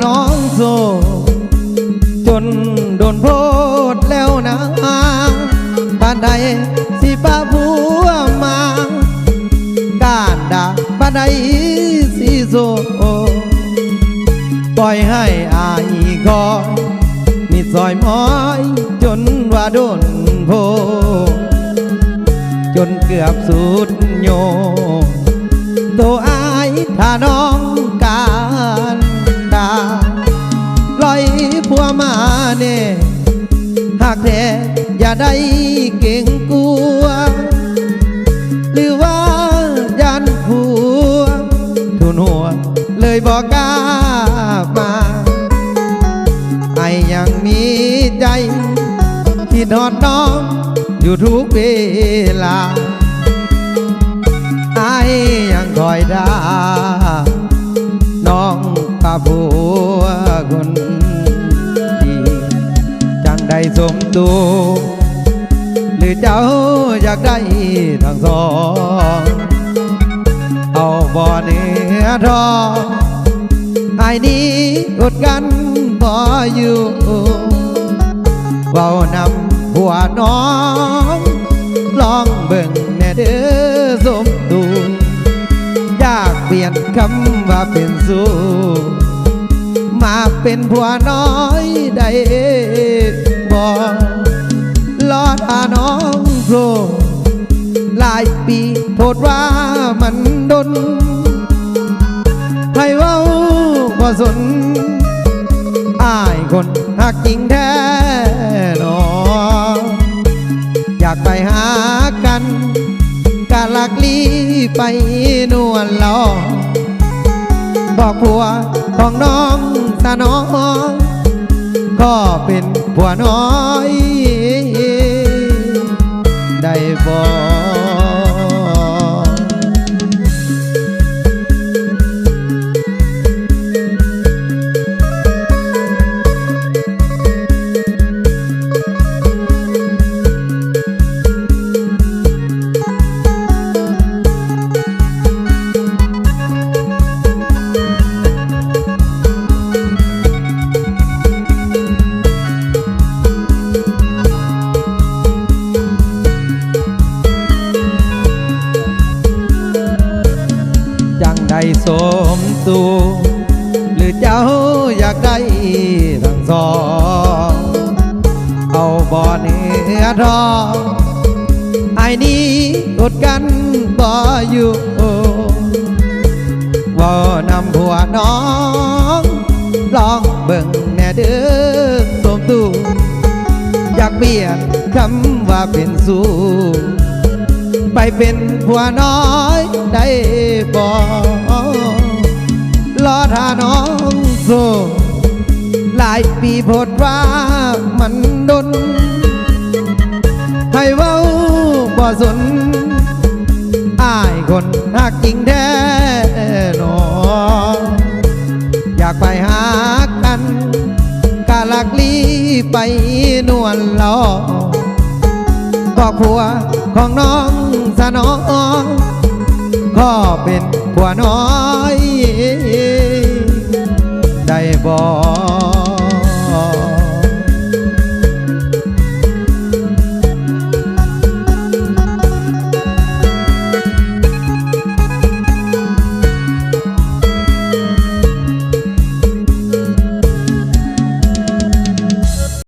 น้องโซจนโดนโพดแล้วนะบ้านใดสิป้าผัวมาการด่าบ้านใดสิโซปล่อยให้อายคอยมีซอยม้อยจนว่าโดนโพจนเกือบสุดโยตัวอายถ้าน้องการด่าปล่อยผัวมาเน่หากแท้อย่าได้เก่งกลัวหรือว่ายันผัวทุนหัวเลยบอกกล้ามาไอยังมีใจที่นอนน้องอยู่ทุกเวลาไอยังคอยด่าน้องป้าผัวคนดีจังได้สมตัวหรือเจ้าอยากได้ทั้งสองเอาบ่อเนื้อทองไอ้นี้อดกันบ่อยู่เว้านำหัวน้องลองเบิ่งแน่เด้อสมตูอยากเปลี่ยนคำว่าเป็นสู้มาเป็นผัวน้อยได้บ่รอท่าน้องโซหลายปีโทษว่ามันดนให้เว้าบ่สนอายคนหักจริงแท้หนออยากไปหากันกะลักลีไปนวลล้อบอกผัวของน้องสะน้องก็เป็นผัวน้อยได้บ่ได้สมตัวหรือเจ้าอยากได้ทั้งสองเอาบ่อเนื้อทองไอ้นี้อดกันบ่อยู่ว่านำผัวน้องลองเบิ่งแน่เด้อสมตัวอยากเปลี่ยนคำว่าเป็นสู้ไปเป็นผัวน้อยได้บ่รอท่าน้องโซหลายปีโพดว่ามันดนให้เว้าบ่สนอายคนหักจริงแท้หนออยากไปหากันกะลักลีไปนวลล้อบอกผัวของน้องสะน้องขอเป็นผัวน้อย